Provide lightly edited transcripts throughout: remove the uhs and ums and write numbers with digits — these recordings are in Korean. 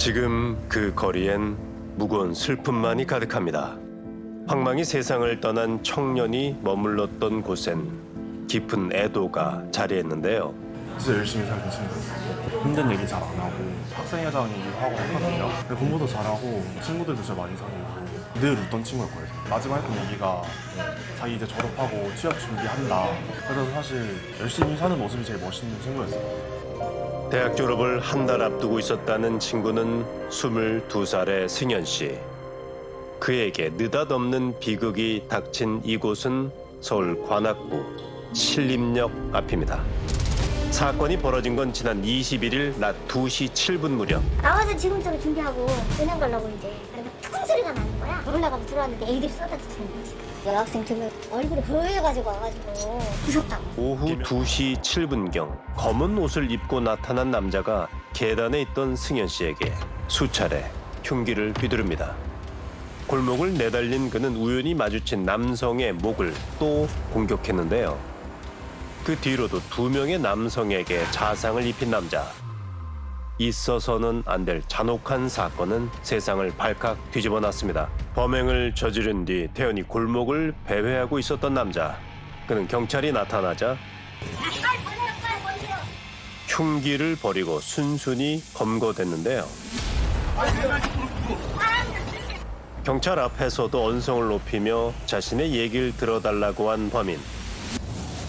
지금 그 거리엔 무거운 슬픔만이 가득합니다. 황망이 세상을 떠난 청년이 머물렀던 곳엔 깊은 애도가 자리했는데요. 진짜 열심히 살던 친구였어요. 힘든 얘기 잘 안 하고 학생회장 얘기를 하고 했거든요. 근데 공부도 잘하고 친구들도 진짜 많이 사귀고 늘 웃던 친구였거든요. 마지막 했던 얘기가 자기 이제 졸업하고 취업 준비한다. 그래서 사실 열심히 사는 모습이 제일 멋있는 친구였어요. 대학 졸업을 한 달 앞두고 있었다는 친구는 22살의 승현 씨. 그에게 느닷없는 비극이 닥친 이곳은 서울 관악구 신림역 앞입니다. 사건이 벌어진 건 지난 21일 낮 2시 7분 무렵. 나와서 지금처럼 준비하고 은행 가려고 이제 그러면 큰 소리가 나는 거야. 올라가고 들어왔는데 애들이 쏟아지는 거지. 여학생 두 명 얼굴이 부여해가지고 와가지고 무섭다고. 오후 2시 7분경 검은 옷을 입고 나타난 남자가 계단에 있던 승현 씨에게 수차례 흉기를 휘두릅니다. 골목을 내달린 그는 우연히 마주친 남성의 목을 또 공격했는데요. 그 뒤로도 2명의 남성에게 자상을 입힌 남자. 있어서는 안 될 잔혹한 사건은 세상을 발칵 뒤집어 놨습니다. 범행을 저지른 뒤 태연히 골목을 배회하고 있었던 남자. 그는 경찰이 나타나자 흉기를 버리고 순순히 검거됐는데요. 경찰 앞에서도 언성을 높이며 자신의 얘기를 들어달라고 한 범인.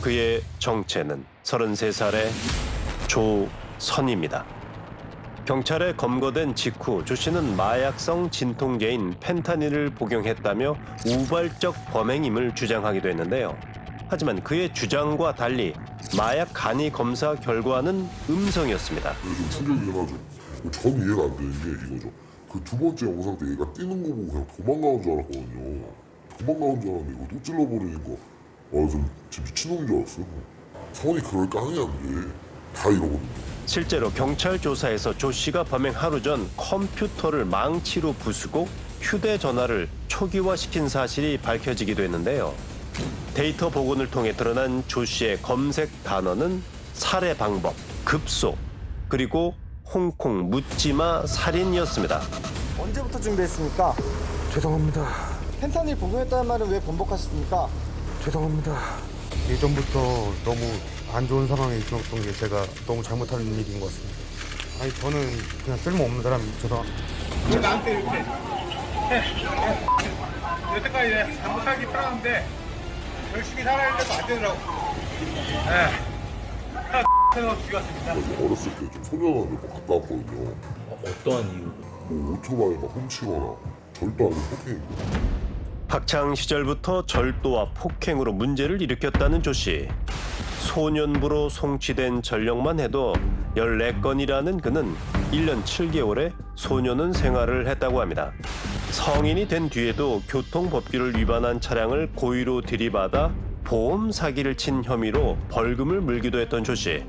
그의 정체는 33살의 조선입니다. 경찰에 검거된 직후 조 씨는 마약성 진통제인 펜타닐을 복용했다며 우발적 범행임을 주장하기도 했는데요. 하지만 그의 주장과 달리 마약 간이 검사 결과는 음성이었습니다. 좀 충격이긴 하죠. 전 이해가 안 되는 게 이거죠. 그 두 번째 영상 때 얘가 뛰는 거 보고 그냥 도망가는 줄 알았거든요. 도망가는 줄 알았는데 이거 또 찔러버리니까 좀 진짜 미친놈인 줄 알았어요. 성원이 그럴 까능이 안 돼. 다 이러거든요. 실제로 경찰 조사에서 조 씨가 범행 하루 전 컴퓨터를 망치로 부수고 휴대전화를 초기화시킨 사실이 밝혀지기도 했는데요. 데이터 복원을 통해 드러난 조 씨의 검색 단어는 살해 방법, 급소, 그리고 홍콩 묻지마 살인이었습니다. 언제부터 준비했습니까? 죄송합니다. 펜타닐 복용했다는 말은 왜 번복하셨습니까? 죄송합니다. 예전부터 너무 안 좋은 상황에 있었던 게 제가 너무 잘못한 일인 것 같습니다. 아니 저는 그냥 쓸모없는 사람이 죄송합니다. 왜 나한테 이렇게 여태까지 내가 잘못하기 편한데 열심히 살아야 돼도 안 되더라고. 생각 죽였습니다. 어렸을 때 좀 소년원을 뭐 갔다 왔거든요. 어떠한 이유? 뭐 오토바이 막 훔치거나 절도 아닌 폭행입니다. 학창 시절부터 절도와 폭행으로 문제를 일으켰다는 조 씨. 소년부로 송치된 전력만 해도 14건이라는 그는 1년 7개월의 소년원 생활을 했다고 합니다. 성인이 된 뒤에도 교통법규를 위반한 차량을 고의로 들이받아 보험 사기를 친 혐의로 벌금을 물기도 했던 조 씨.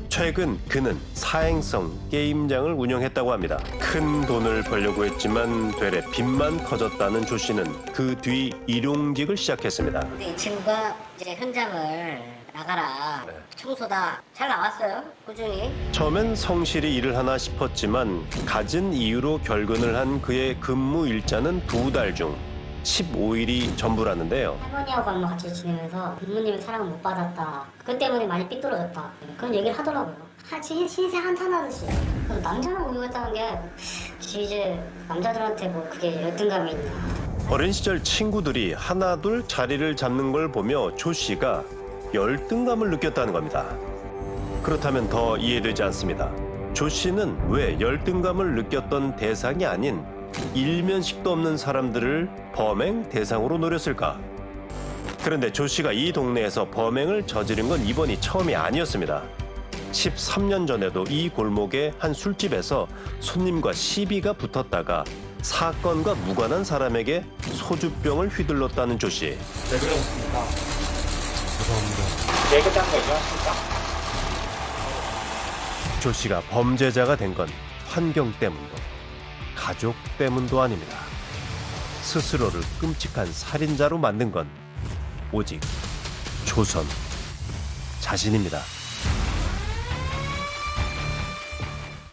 최근 그는 사행성 게임장을 운영했다고 합니다. 큰 돈을 벌려고 했지만 되레 빚만 커졌다는 조 씨는 그 뒤 일용직을 시작했습니다. 근데 이 친구가 이제 현장을 나가라. 청소다. 잘 나왔어요. 꾸준히. 처음엔 성실히 일을 하나 싶었지만 갖은 이유로 결근을 한 그의 근무 일자는 2달 중 15일이 전부라는데요. 할머니하고 한번 같이 지내면서 부모님이 사랑을 못 받았다. 그 때문에 많이 삐뚤어졌다. 그런 얘기를 하더라고요. 신세 한탄하듯이. 남자랑 우유했다는 게 이제 남자들한테 뭐 그게 열등감이 있나. 어린 시절 친구들이 하나둘 자리를 잡는 걸 보며 조 씨가 열등감을 느꼈다는 겁니다. 그렇다면 더 이해되지 않습니다. 조 씨는 왜 열등감을 느꼈던 대상이 아닌 일면식도 없는 사람들을 범행 대상으로 노렸을까? 그런데 조 씨가 이 동네에서 범행을 저지른 건 이번이 처음이 아니었습니다. 13년 전에도 이 골목의 한 술집에서 손님과 시비가 붙었다가 사건과 무관한 사람에게 소주병을 휘둘렀다는 조 씨. 왜 그러셨습니까? 죄송합니다. 깨끗한 거 있으십니까? 조 씨가 범죄자가 된 건 환경 때문도 가족 때문도 아닙니다. 스스로를 끔찍한 살인자로 만든 건 오직 조선 자신입니다.